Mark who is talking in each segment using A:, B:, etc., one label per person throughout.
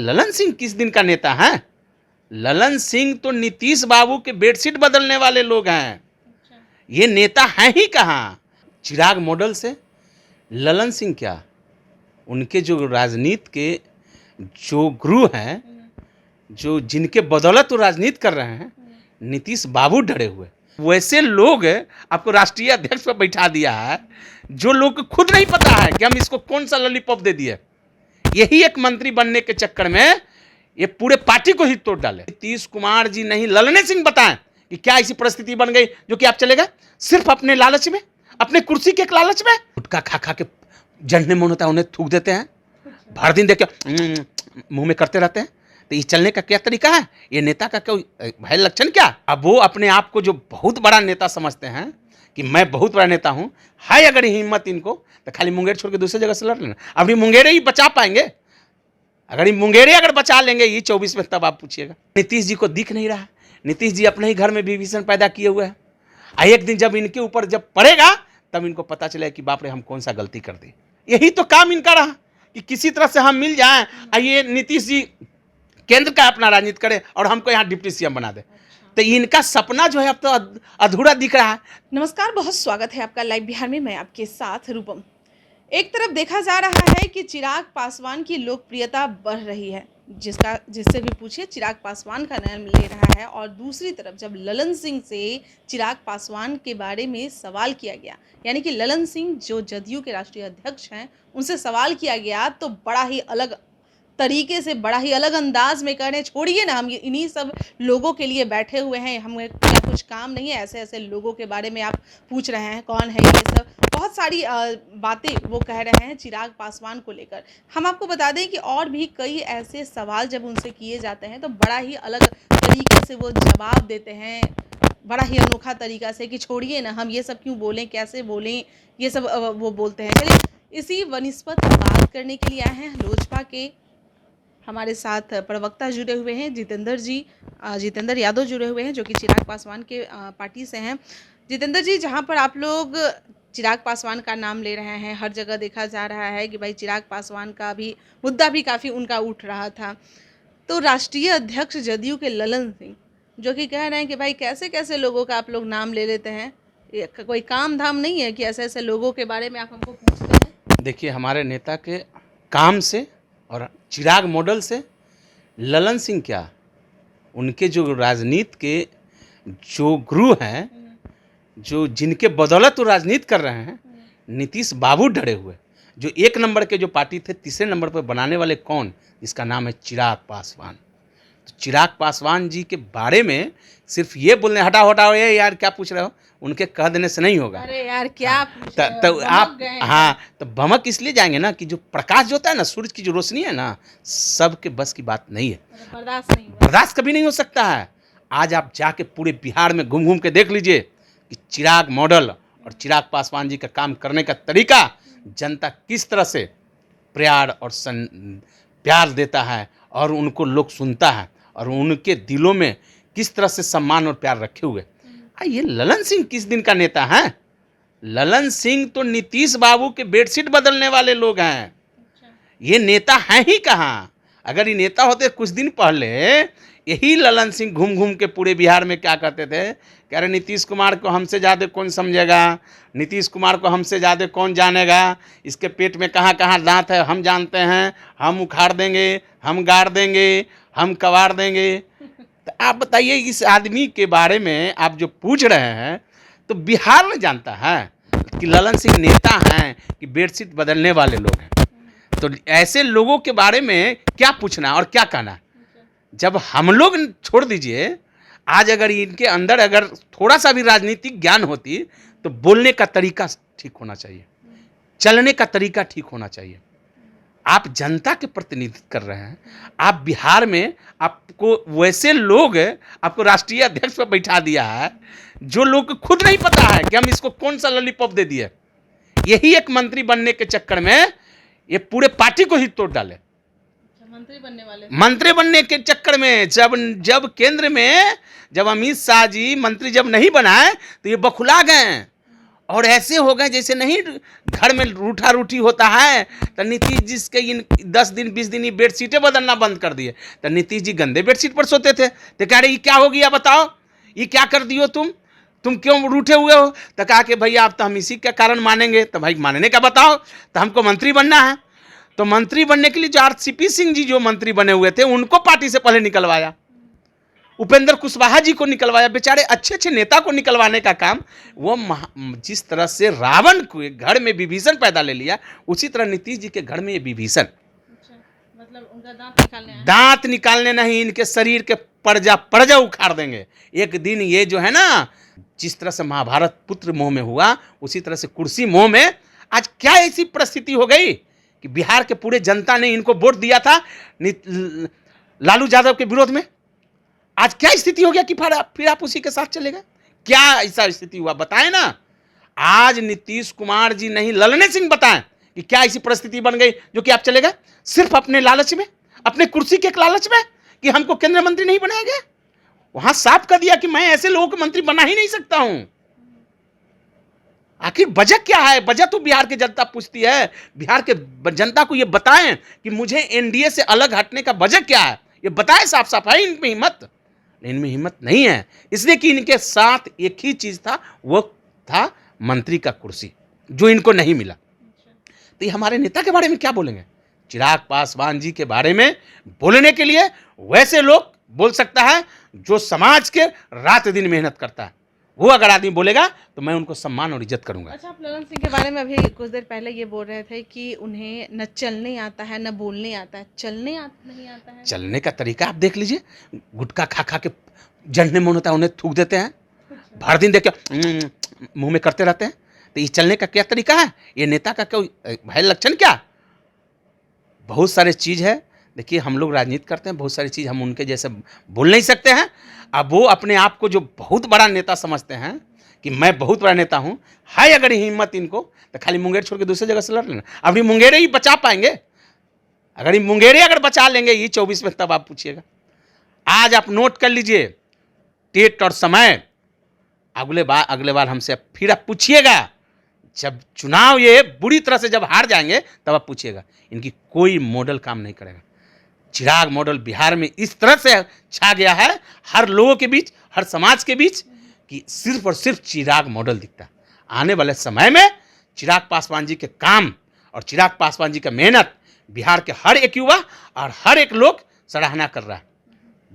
A: ललन सिंह किस दिन का नेता है? ललन सिंह तो नीतीश बाबू के बेडशीट बदलने वाले लोग हैं। ये नेता हैं ही कहाँ? चिराग मॉडल से ललन सिंह क्या, उनके जो राजनीति के जो गुरु हैं, जो जिनके बदौलत वो राजनीति कर रहे हैं, नीतीश बाबू डरे हुए। वैसे लोग आपको राष्ट्रीय अध्यक्ष पर बैठा दिया है, जो लोग को खुद नहीं पता है कि हम इसको कौन सा लॉलीपॉप दे दिए। यही एक मंत्री बनने के चक्कर में ये पूरे पार्टी को ही तोड़ डाले। नीतीश कुमार जी नहीं, ललन सिंह बताएं कि क्या ऐसी परिस्थिति बन गई जो कि आप चलेगा सिर्फ अपने लालच में, अपने कुर्सी के एक लालच में। गुटखा खा खा के जन्ने मन होता है उन्हें थूक देते हैं, भर दिन देख के मुंह में करते रहते हैं। तो ये चलने का क्या तरीका है? ये नेता का क्या है लक्षण क्या? अब वो अपने आप को जो बहुत बड़ा नेता समझते हैं कि मैं बहुत बड़ा नेता हूँ, है अगर हिम्मत इनको तो खाली मुंगेर छोड़ के दूसरी जगह से लड़ लेना। अब ये मुंगेरे ही बचा पाएंगे? अगर ये मुंगेरे अगर बचा लेंगे ये 24 में, तब आप पूछिएगा। नीतीश जी को दिख नहीं रहा। नीतीश जी अपने ही घर में विभीषण पैदा किए हुए हैं। एक दिन जब इनके ऊपर जब पड़ेगा तब इनको पता चलेगा कि बाप रे हम कौन सा गलती कर दी। यही तो काम इनका रहा कि किसी तरह से हम मिल जाएं, आइए नीतीश जी केंद्र का अपना राजनीति करें और हमको यहाँ डिप्टी सीएम बना दे। तो इनका सपना जो है अब तो अधूरा दिख रहा है।
B: नमस्कार, बहुत स्वागत है आपका लाइव बिहार में। मैं आपके साथ रूपम। एक तरफ देखा जा रहा है कि चिराग पासवान की लोकप्रियता बढ़ रही है, जिससे भी पूछिए चिराग पासवान का नाम ले रहा है, और दूसरी तरफ जब ललन सिंह से चिराग पासवान के बारे में सवाल किया गया, यानी कि ललन सिंह जो जदयू के राष्ट्रीय अध्यक्ष हैं उनसे सवाल किया गया, तो बड़ा ही अलग तरीके से, बड़ा ही अलग अंदाज में कह रहे हैं छोड़िए ना, हम इन्हीं सब लोगों के लिए बैठे हुए हैं, हमें कुछ काम नहीं है, ऐसे ऐसे लोगों के बारे में आप पूछ रहे हैं कौन है ये सब, बहुत सारी बातें वो कह रहे हैं चिराग पासवान को लेकर। हम आपको बता दें कि और भी कई ऐसे सवाल जब उनसे किए जाते हैं तो बड़ा ही अलग तरीके से वो जवाब देते हैं, बड़ा ही अनोखा तरीका से कि छोड़िए ना, हम ये सब क्यों बोलें, कैसे बोलें, ये सब वो बोलते हैं। चलिए इसी वनिस्पत बात करने के लिए आए हैं लोजपा के हमारे साथ प्रवक्ता जुड़े हुए हैं, जितेंद्र यादव जुड़े हुए हैं, जो कि चिराग पासवान के पार्टी से हैं। जितेंद्र जी, जहां पर आप लोग चिराग पासवान का नाम ले रहे हैं, हर जगह देखा जा रहा है कि भाई चिराग पासवान का भी मुद्दा भी काफ़ी उनका उठ रहा था, तो राष्ट्रीय अध्यक्ष जदयू के ललन सिंह जो कि कह रहे हैं कि भाई कैसे कैसे लोगों का आप लोग नाम ले लेते हैं, ये कोई काम धाम नहीं है कि ऐसे ऐसे लोगों के बारे में आप हमको पूछते हैं।
A: देखिए, हमारे नेता के काम से और चिराग मॉडल से ललन सिंह क्या, उनके जो राजनीति के जो गुरु हैं, जो जिनके बदौलत वो राजनीति कर रहे हैं, नीतीश बाबू डरे हुए। जो एक नंबर के जो पार्टी थे, तीसरे नंबर पर बनाने वाले कौन? इसका नाम है चिराग पासवान। तो चिराग पासवान जी के बारे में सिर्फ ये बोलने हटाओ हटाओ ये यार क्या पूछ रहे हो, उनके कह देने से नहीं होगा।
B: अरे यार क्या
A: तो आप तो भमक इसलिए जाएंगे ना कि जो प्रकाश जो होता है ना, सूरज की जो रोशनी है ना, सबके बस की बात नहीं है, बर्दाश्त कभी नहीं हो सकता है। आज आप जाके पूरे बिहार में घूम घूम के देख लीजिए कि चिराग मॉडल और चिराग पासवान जी का काम करने का तरीका जनता किस तरह से प्यार और प्यार देता है, और उनको लोग सुनता है, और उनके दिलों में किस तरह से सम्मान और प्यार रखे हुए। ये ललन सिंह किस दिन का नेता है? ललन सिंह तो नीतीश बाबू के बेडशीट बदलने वाले लोग हैं। ये नेता हैं ही कहाँ? अगर ये नेता होते, कुछ दिन पहले यही ललन सिंह घूम घूम के पूरे बिहार में क्या कहते थे, कह रहे नीतीश कुमार को हमसे ज़्यादा कौन समझेगा, नीतीश कुमार को हमसे ज़्यादा कौन जानेगा, इसके पेट में कहाँ कहाँ दांत है हम जानते हैं, हम उखाड़ देंगे, हम गाड़ देंगे, हम कबाड़ देंगे। तो आप बताइए, इस आदमी के बारे में आप जो पूछ रहे हैं, तो बिहार में जानता है कि ललन सिंह नेता हैं कि बेडशीट बदलने वाले लोग हैं। तो ऐसे लोगों के बारे में क्या पूछना और क्या कहना? जब हम लोग छोड़ दीजिए, आज अगर इनके अंदर अगर थोड़ा सा भी राजनीतिक ज्ञान होती तो बोलने का तरीका ठीक होना चाहिए, चलने का तरीका ठीक होना चाहिए। आप जनता के प्रतिनिधित्व कर रहे हैं, आप बिहार में आपको वैसे लोग आपको राष्ट्रीय अध्यक्ष पर बैठा दिया है, जो लोग को खुद नहीं पता है कि हम इसको कौन सा लॉलीपॉप दे दिए। यही एक मंत्री बनने के चक्कर में ये पूरे पार्टी को ही तोड़ डाले। मंत्री बनने के चक्कर में जब केंद्र में जब अमित शाह जी मंत्री जब नहीं बनाए तो ये बखुला गए, और ऐसे हो गए जैसे नहीं घर में रूठा रूठी होता है। तो नीतीश जी के इन 10 दिन 20 दिन ये बेडशीटें बदलना बंद कर दिए। तो नीतीश जी गंदे बेडशीट पर सोते थे। तो कह रहे ये क्या हो गया बताओ, ये क्या कर दियो तुम क्यों रूठे हुए हो। तो कहा कि भैया आप तो हम इसी के कारण मानेंगे। तो भाई मानने का बताओ। तो हमको मंत्री बनना है। तो मंत्री बनने के लिए जो आरसीपी सिंह जी जो मंत्री बने हुए थे उनको पार्टी से पहले निकलवाया, उपेंद्र कुशवाहा जी को निकलवाया, बेचारे अच्छे अच्छे नेता को निकलवाने का काम वो जिस तरह से रावण के घर में विभीषण पैदा ले लिया, उसी तरह नीतीश जी के घर में ये विभीषण।
B: मतलब उनका
A: दांत निकालने नहीं, इनके शरीर के पर्जा उखाड़ देंगे एक दिन। ये जो है ना, जिस तरह से महाभारत पुत्र मोह में हुआ, उसी तरह से कुर्सी मोह में आज क्या ऐसी परिस्थिति हो गई कि बिहार के पूरे जनता ने इनको वोट दिया था लालू यादव के विरोध में। आज क्या स्थिति हो गया कि फिर आप उसी के साथ चले गए? क्या ऐसा स्थिति हुआ बताएं ना। आज नीतीश कुमार जी नहीं, ललन सिंह बताएं कि क्या ऐसी परिस्थिति बन गई जो कि आप चले गए सिर्फ अपने लालच में, अपने कुर्सी के लालच में कि हमको केंद्रीय मंत्री नहीं बनाया गया। वहां साफ कर दिया कि मैं ऐसे लोगों को मंत्री बना ही नहीं सकता हूं। आखिर वजह क्या है? वजह तो बिहार की जनता पूछती है। बिहार के जनता को यह बताएं कि मुझे एनडीए से अलग हटने का वजह क्या है, ये बताएं साफ साफ। है इनमें हिम्मत? इनमें हिम्मत नहीं है, इसलिए कि इनके साथ एक ही चीज था, वो था मंत्री का कुर्सी, जो इनको नहीं मिला। तो ये हमारे नेता के बारे में क्या बोलेंगे? चिराग पासवान जी के बारे में बोलने के लिए वैसे लोग बोल सकता है जो समाज के रात दिन मेहनत करता है। वो अगर आदमी बोलेगा तो मैं उनको सम्मान और इज्जत करूंगा।
B: अच्छा, आप ललन सिंह के बारे में अभी कुछ देर पहले ये बोल रहे थे कि उन्हें न चलने आता है न बोलने आता है। नहीं आता है?
A: चलने का तरीका आप देख लीजिए। गुटखा खा खा के जलने मन होता है, उन्हें थूक देते हैं, भर दिन देख के मुंह में करते रहते हैं। तो ये चलने का क्या तरीका है? ये नेता का क्या है लक्षण? क्या बहुत सारे चीज है। देखिए हम लोग राजनीति करते हैं, बहुत सारी चीज हम उनके जैसे बोल नहीं सकते हैं। अब वो अपने आप को जो बहुत बड़ा नेता समझते हैं कि मैं बहुत बड़ा नेता हूं, है अगर हिम्मत इनको तो खाली मुंगेर छोड़ के दूसरी जगह से लड़ लेना। अब ये मुंगेरे ही बचा पाएंगे? अगर ये मुंगेरे अगर बचा लेंगे ये 24 में, तब आप पूछिएगा। आज आप नोट कर लीजिए डेट और समय। अगले बार हमसे फिर आप पूछिएगा, जब चुनाव ये बुरी तरह से जब हार जाएंगे तब आप पूछिएगा। इनकी कोई मॉडल काम नहीं करेगा। चिराग मॉडल बिहार में इस तरह से छा गया है हर लोगों के बीच, हर समाज के बीच, कि सिर्फ और सिर्फ चिराग मॉडल दिखता है। आने वाले समय में चिराग पासवान जी के काम और चिराग पासवान जी का मेहनत बिहार के हर एक युवा और हर एक लोग सराहना कर रहा है।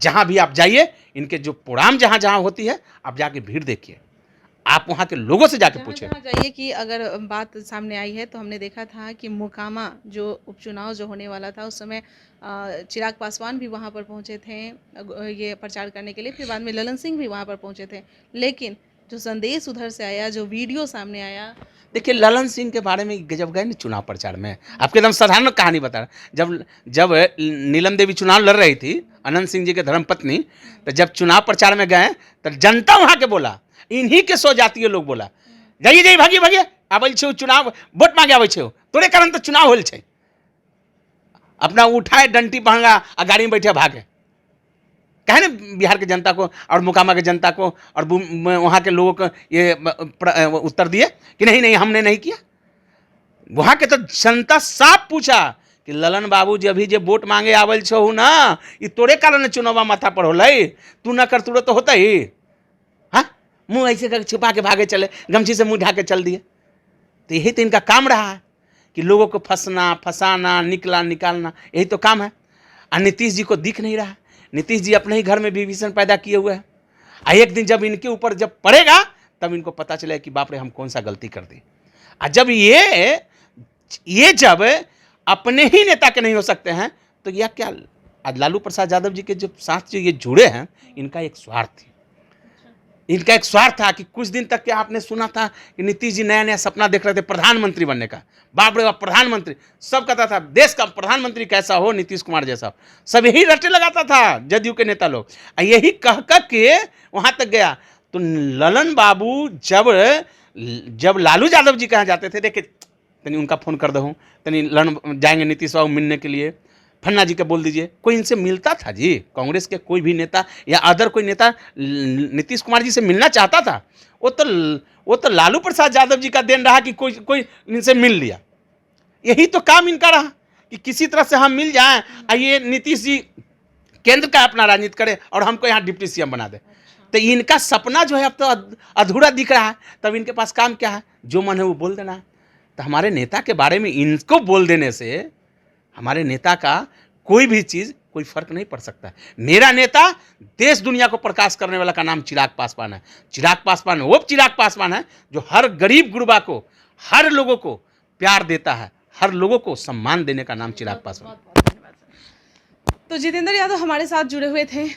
A: जहां भी आप जाइए, इनके जो प्रोग्राम जहां जहां होती है, आप जाके भीड़ देखिए, आप वहाँ के लोगों से जाके पूछे।
B: जाइए कि अगर बात सामने आई है तो हमने देखा था कि मोकामा जो उपचुनाव जो होने वाला था उस समय चिराग पासवान भी वहाँ पर पहुँचे थे ये प्रचार करने के लिए, फिर बाद में ललन सिंह भी वहाँ पर पहुँचे थे। लेकिन जो संदेश उधर से आया, जो वीडियो सामने आया,
A: देखिए ललन सिंह के बारे में जब गए ना चुनाव प्रचार में, आपके एकदम साधारण कहानी बता रहा। जब नीलम देवी चुनाव लड़ रही थी, अनंत सिंह जी के धर्मपत्नी, तो जब चुनाव प्रचार में गए तो जनता वहाँ के बोला, इन्हीं के सो जातीय लोग बोला, जाइए भागिए आबल छे चुनाव वोट मांगे आबे छे, तोरे कारण तो चुनाव होल छे। अपना उठाए डंटी पहंगा आ गाड़ी में बैठे भागे। कहे ना बिहार के जनता को और मोकामा के जनता को और वहाँ के लोगों को ये उत्तर दिए कि नहीं हमने नहीं किया। वहाँ के तो जनता साफ पूछा कि ललन बाबू जी अभी जे वोट मांगे आवल छो ना, ये तोरे कारण चुनाव माथा पर होल, तू न कर तुरंत तो होता ही। हाँ, मुँह ऐसे कर छुपा के भागे चले, गमछी से मुँह ढाके चल दिए। तो यही तो इनका काम रहा है कि लोगों को फंसाना, निकालना, यही तो काम है। और नीतीश जी को दिख नहीं रहा। नीतीश जी अपने ही घर में विभीषण पैदा किए हुए हैं। एक दिन जब इनके ऊपर जब पड़ेगा तब इनको पता चलेगा कि बाप रे हम कौन सा गलती कर दी। और जब ये जब अपने ही नेता के नहीं हो सकते हैं तो यह क्या, आज लालू प्रसाद यादव जी के जो साथ जो ये जुड़े हैं, इनका एक स्वार्थ था कि कुछ दिन तक क्या आपने सुना था कि नीतीश जी नया सपना देख रहे थे प्रधानमंत्री बनने का। बाप रे बाप, प्रधानमंत्री, सब कहता था देश का प्रधानमंत्री कैसा हो, नीतीश कुमार जैसा। सब यही रटे लगाता था जदयू के नेता लोग, यही कह के वहां तक गया। तो ललन बाबू जब लालू यादव जी कहाँ जाते थे, देखे तनी उनका फोन कर दो, तनी ललन जाएंगे नीतीश बाबू मिलने के लिए, फन्ना जी का बोल दीजिए। कोई इनसे मिलता था जी? कांग्रेस के कोई भी नेता या अदर कोई नेता नीतीश कुमार जी से मिलना चाहता था? वो तो वो तो लालू प्रसाद यादव जी का देन रहा कि कोई इनसे मिल लिया। यही तो काम इनका रहा कि किसी तरह से हम मिल जाएं, ये नीतीश जी केंद्र का अपना राजनीति करे और हमको यहाँ डिप्टी सीएम बना दे। तो इनका सपना जो है अब तो अधूरा दिख रहा है। तब इनके पास काम क्या है? जो मन है वो बोल देना है। तो हमारे नेता के बारे में इनको बोल देने से हमारे नेता का कोई भी चीज़ कोई फर्क नहीं पड़ सकता है। मेरा नेता देश दुनिया को प्रकाश करने वाला का नाम चिराग पासवान है। चिराग पासवान वो चिराग पासवान है जो हर गरीब गुरबा को, हर लोगों को प्यार देता है, हर लोगों को सम्मान देने का नाम चिराग पासवान।
B: तो जितेंद्र यादव हमारे साथ जुड़े हुए थे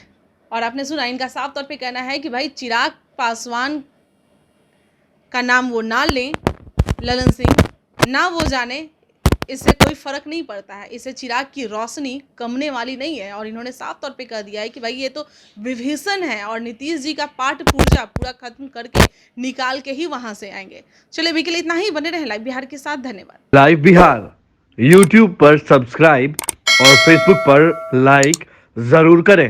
B: और आपने सुना, इनका साफ तौर पे कहना है कि भाई चिराग पासवान का नाम वो ना लें, ललन सिंह ना वो जाने, इससे कोई फर्क नहीं पड़ता है, इससे चिराग की रोशनी कमने वाली नहीं है। और इन्होंने साफ तौर पे कह दिया है कि भाई ये तो विभीषण है और नीतीश जी का पाठ पूजा पूरा खत्म करके निकाल के ही वहां से आएंगे। चलिए अभी के लिए इतना ही, बने रहे लाइव बिहार के साथ। धन्यवाद।
C: लाइव बिहार यूट्यूब पर सब्सक्राइब और फेसबुक पर लाइक जरूर करें।